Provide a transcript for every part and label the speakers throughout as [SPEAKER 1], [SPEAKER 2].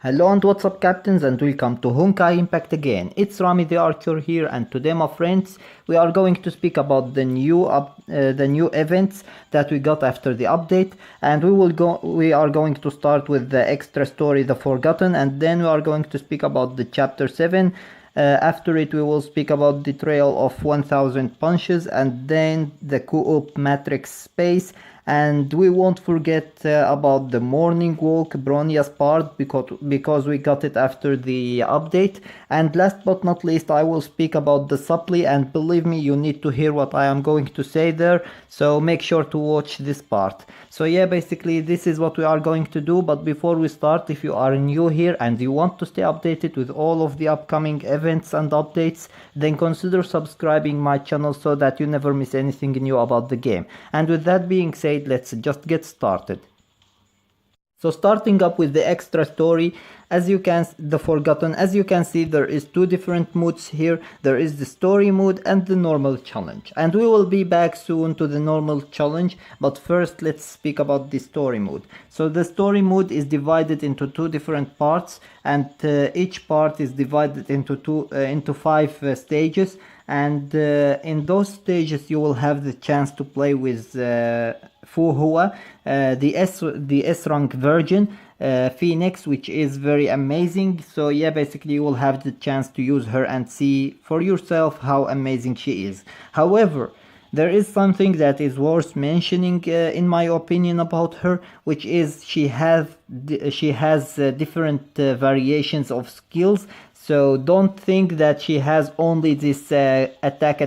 [SPEAKER 1] Hello and what's up captains, and welcome to Honkai Impact again. It's Rami the Archer here, and today my friends we are going to speak about the new events that we got after the update, and we are going to start with the extra story The Forgotten, and then we are going to speak about the chapter 7. After it we will speak about the Trail of 1000 Punches, and then the co-op Matrix Space, and we won't forget about the morning walk Bronya's part because we got it after the update. And last but not least I will speak about the supply, and believe me, you need to hear what I am going to say there, so make sure to watch this part. So yeah, basically this is what we are going to do. But before we start, if you are new here and you want to stay updated with all of the upcoming events and updates, then consider subscribing my channel so that you never miss anything new about the game. And with that being said, let's just get started. So starting up with the extra story, The Forgotten, as you can see, there is two different moods here. There is the story mood and the normal challenge, and we will be back soon to the normal challenge, but first let's speak about the story mood. So the story mood is divided into two different parts, and each part is divided into five stages, and in those stages you will have the chance to play with Fu Hua, the S rank virgin, Phoenix, which is very amazing. So yeah, basically you will have the chance to use her and see for yourself how amazing she is. However, there is something that is worth mentioning in my opinion about her, which is she has different variations of skills. So don't think that she has only this attack.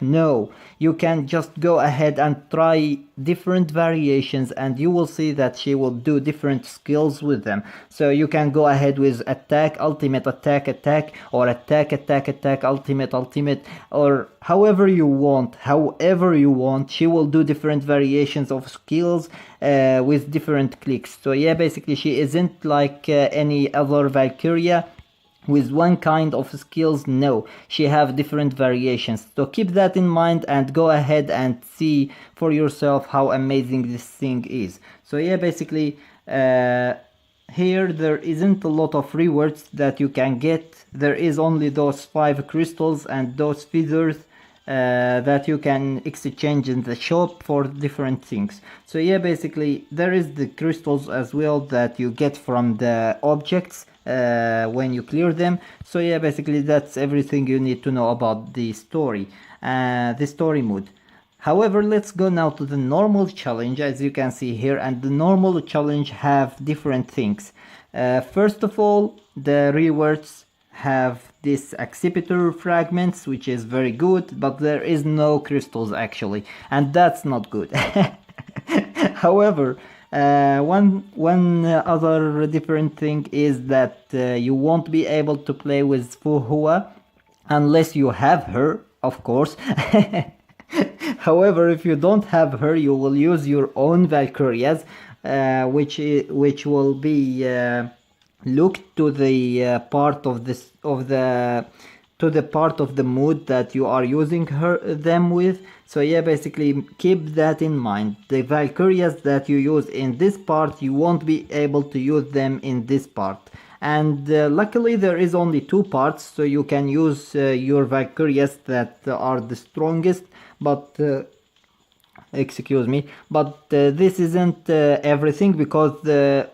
[SPEAKER 1] No, you can just go ahead and try different variations, and you will see that she will do different skills with them. So you can go ahead with attack, ultimate attack, or attack, ultimate, or however you want. She will do different variations of skills with different clicks. So yeah, basically she isn't like any other Valkyria with one kind of skills. No, she have different variations. So keep that in mind and go ahead and see for yourself how amazing this thing is. So yeah, basically here there isn't a lot of rewards that you can get. There is only those 5 crystals and those feathers that you can exchange in the shop for different things. So yeah, basically there is the crystals as well that you get from the objects when you clear them. So yeah, basically that's everything you need to know about the story mood. However, let's go now to the normal challenge, as you can see here, and the normal challenge have different things. First of all, the rewards have this accipitor fragments, which is very good, but there is no crystals actually, and that's not good. However, one other different thing is that you won't be able to play with Fu Hua unless you have her, of course. However, if you don't have her, you will use your own Valkyrias, which will be looked to the part of the mood that you are using them with. So yeah, basically keep that in mind. The Valkyrias that you use in this part, you won't be able to use them in this part. And luckily there is only 2 parts, so you can use your Valkyrias that are the strongest, but excuse me, but this isn't everything, because the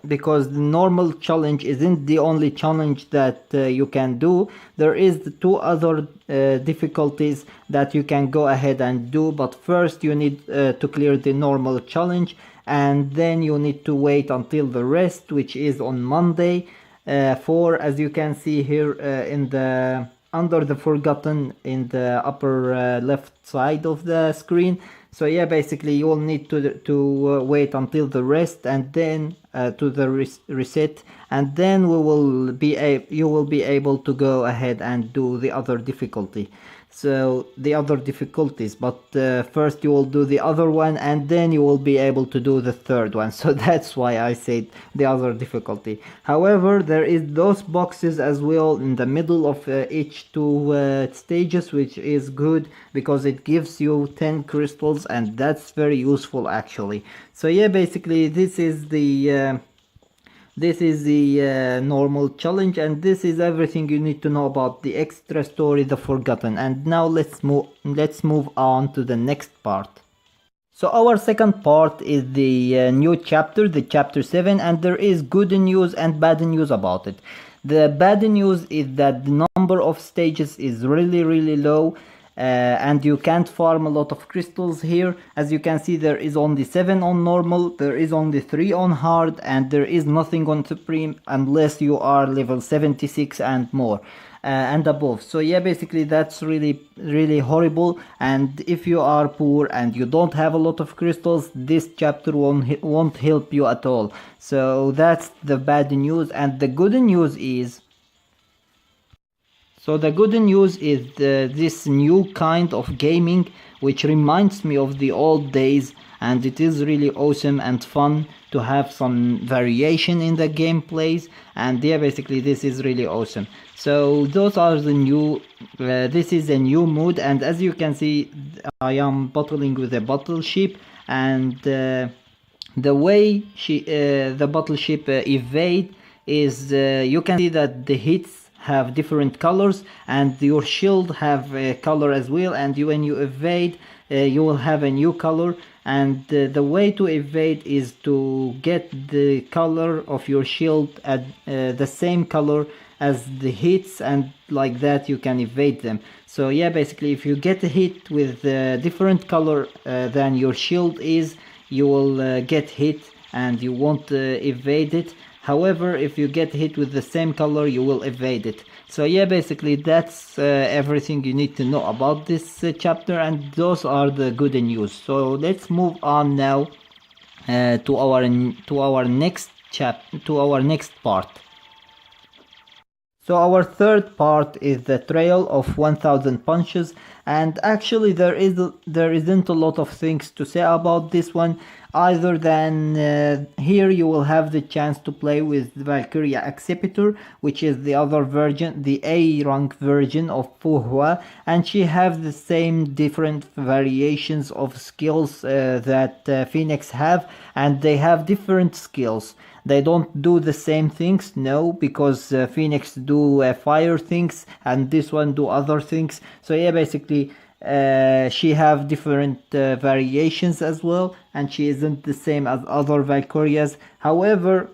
[SPEAKER 1] normal challenge isn't the only challenge that you can do. There is the 2 other difficulties that you can go ahead and do, but first you need to clear the normal challenge, and then you need to wait until the rest, which is on Monday, for, as you can see here in the under the Forgotten in the upper left side of the screen. So yeah, basically you will need to wait until the rest, and then to the reset, and then you will be able to go ahead and do the other difficulty. So the other difficulties, but first you will do the other one, and then you will be able to do the third one. So that's why I said the other difficulty. However, there is those boxes as well in the middle of each 2 stages, which is good because it gives you 10 crystals, and that's very useful actually. So yeah, basically this is the This is the normal challenge, and this is everything you need to know about the extra story, The Forgotten. And now let's move on to the next part. So our second part is the new chapter, the chapter 7, and there is good news and bad news about it. The bad news is that the number of stages is really low, and you can't farm a lot of crystals here. As you can see, there is only 7 on normal, there is only 3 on hard, and there is nothing on supreme unless you are level 76 and more. And above. So yeah, basically that's really horrible, and if you are poor and you don't have a lot of crystals, this chapter won't help you at all. So that's the bad news. And the good news is this new kind of gaming, which reminds me of the old days, and it is really awesome and fun to have some variation in the gameplays. And yeah, basically this is really awesome. So those are the new this is a new mood, and as you can see, I am battling with a battleship, and the way the battleship evade is you can see that the hits have different colors, and your shield have a color as well, and when you evade you will have a new color. And the way to evade is to get the color of your shield at the same color as the hits, and like that you can evade them. So yeah, basically if you get a hit with a different color than your shield is, you will get hit and you won't evade it. However, if you get hit with the same color, you will evade it. So yeah, basically that's everything you need to know about this chapter, and those are the good news. So let's move on now to our next part. So our third part is the Trail of 1000 Punches, and actually there isn't a lot of things to say about this one, other than here you will have the chance to play with Valkyria Accipitor, which is the other version, the A rank version of Fu Hua, and she have the same different variations of skills that Phoenix have, and they have different skills. They don't do the same things, no, because Phoenix do fire things and this one do other things. So yeah, basically she have different variations as well, and she isn't the same as other Valkyrias. However,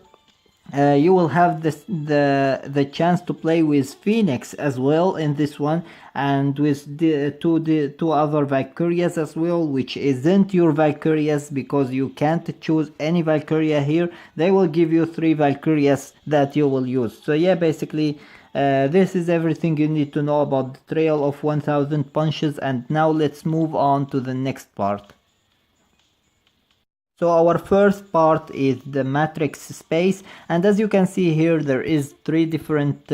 [SPEAKER 1] you will have the chance to play with Phoenix as well in this one, and with the two other Valkyrias as well, which isn't your Valkyrias, because you can't choose any Valkyria here. They will give you 3 Valkyrias that you will use. So yeah, basically this is everything you need to know about the Trail of 1000 Punches, and now let's move on to the next part. So our first part is the Matrix space, and as you can see here, there is three different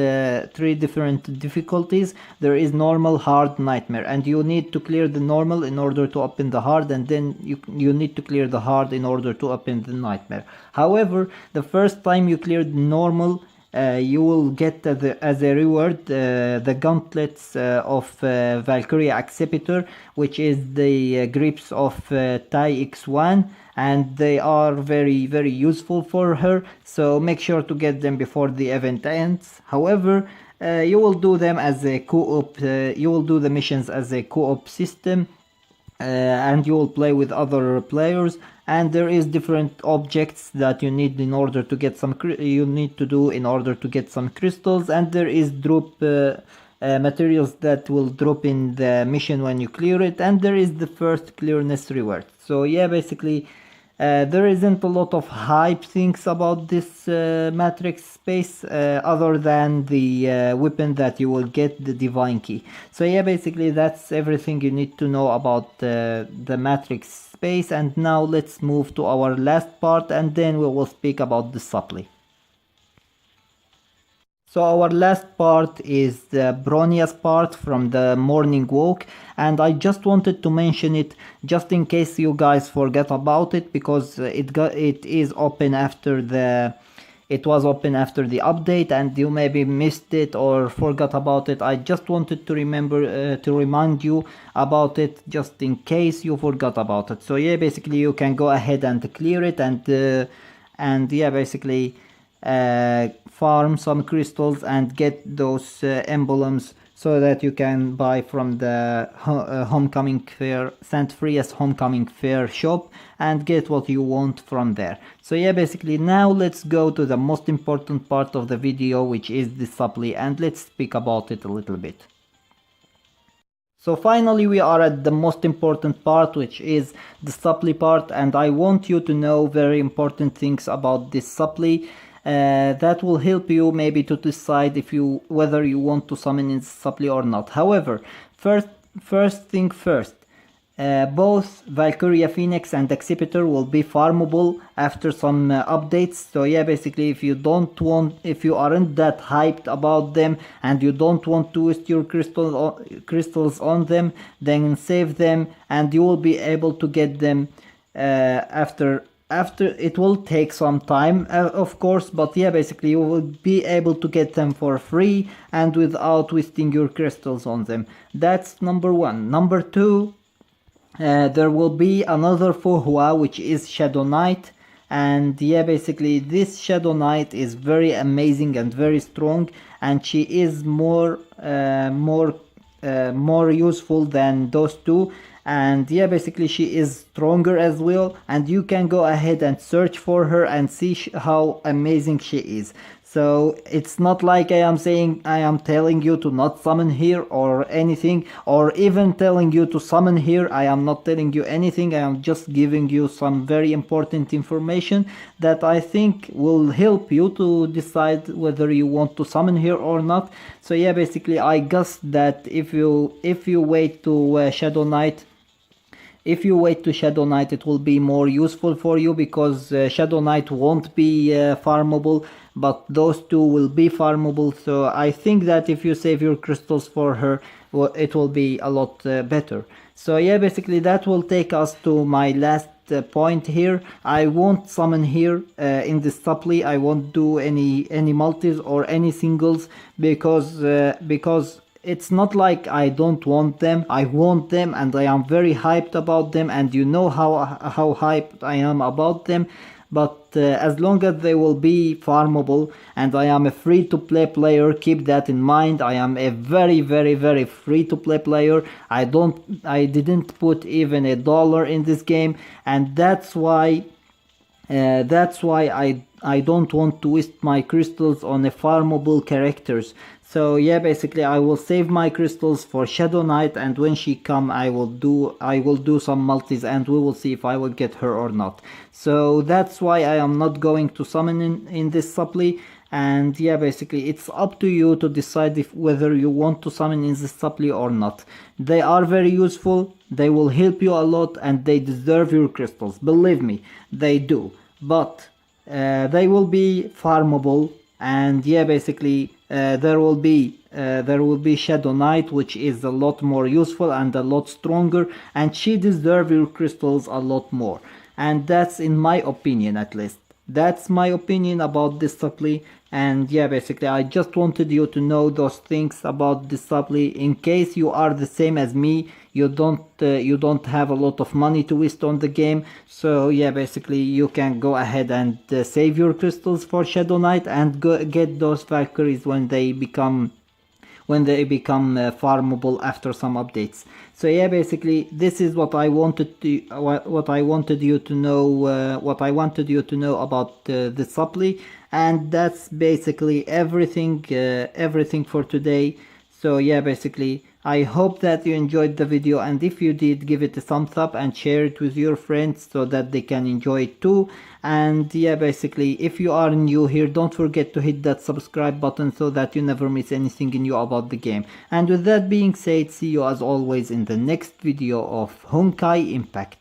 [SPEAKER 1] difficulties. There is normal, hard, nightmare, and you need to clear the normal in order to open the hard, and then you need to clear the hard in order to open the nightmare. However, the first time you clear the normal, you will get as a reward the gauntlets of Valkyria Accipitor, which is the grips of Tai X1, and they are very useful for her, so make sure to get them before the event ends. However, you will do them as a co-op, you will do the missions as a co-op system, and you will play with other players, and there is different objects that you need in order to get some in order to get some crystals, and there is drop materials that will drop in the mission when you clear it, and there is the first clearness reward. So yeah, basically there isn't a lot of hype things about this Matrix space other than the weapon that you will get, the Divine Key. So yeah, basically that's everything you need to know about the Matrix space, and now let's move to our last part, and then we will speak about the supply. So our last part is Bronya's part from the morning walk, and I just wanted to mention it just in case you guys forget about it, because it was open after the update and you maybe missed it or forgot about it. I just wanted to remind you about it just in case you forgot about it. So yeah, basically you can go ahead and clear it, and yeah, basically farm some crystals and get those emblems so that you can buy from the Homecoming Fair, St. Frias Homecoming Fair shop and get what you want from there. So yeah, basically now let's go to the most important part of the video, which is the supply, and let's speak about it a little bit. So finally we are at the most important part, which is the supply part, and I want you to know very important things about this supply that will help you maybe to decide whether you want to summon in supply or not. However, first thing first, both Valkyria Phoenix and Exhibitor will be farmable after some updates. So yeah, basically if you aren't that hyped about them and you don't want to waste your crystals on them, then save them and you will be able to get them after it will take some time, of course, but yeah, basically you will be able to get them for free and without wasting your crystals on them. That's number one. Number two, there will be another Fuhua, which is Shadow Knight, and yeah, basically this Shadow Knight is very amazing and very strong, and she is more useful than those two. And yeah, basically she is stronger as well, and you can go ahead and search for her and see how amazing she is. So it's not like I am telling you to not summon here or anything, or even telling you to summon here. I am not telling you anything. I am just giving you some very important information that I think will help you to decide whether you want to summon here or not. So yeah, basically I guess that if you wait to Shadow Knight, it will be more useful for you, because Shadow Knight won't be farmable, but those two will be farmable. So I think that if you save your crystals for her, well, it will be a lot better. So yeah, basically that will take us to my last point here. I won't summon here in this supply. I won't do any multis or any singles, because it's not like I don't want them. I want them and I am very hyped about them, and you know how hyped I am about them. But as long as they will be farmable and I am a free-to-play player, keep that in mind. I am a very free-to-play player. I didn't put even $1 in this game, and that's why I don't want to waste my crystals on a farmable characters. So yeah, basically I will save my crystals for Shadow Knight, and when she come I will do some multis and we will see if I will get her or not. So that's why I am not going to summon in this supply. And yeah, basically it's up to you to decide whether you want to summon in this supply or not. They are very useful, they will help you a lot, and they deserve your crystals, believe me, they do. But they will be farmable, and yeah, basically there will be Shadow Knight, which is a lot more useful and a lot stronger, and she deserves your crystals a lot more. And that's in my opinion, at least. That's my opinion about this supply. And yeah, basically I just wanted you to know those things about this supply in case you are the same as me. You don't have a lot of money to waste on the game. So yeah, basically you can go ahead and save your crystals for Shadow Knight and get those Valkyries when they become farmable after some updates. So yeah, basically this is what I wanted you to know about the supply, and that's basically everything for today. So yeah, basically I hope that you enjoyed the video, and if you did, give it a thumbs up and share it with your friends so that they can enjoy it too. And yeah, basically if you are new here, don't forget to hit that subscribe button so that you never miss anything new about the game. And with that being said, see you as always in the next video of Honkai Impact.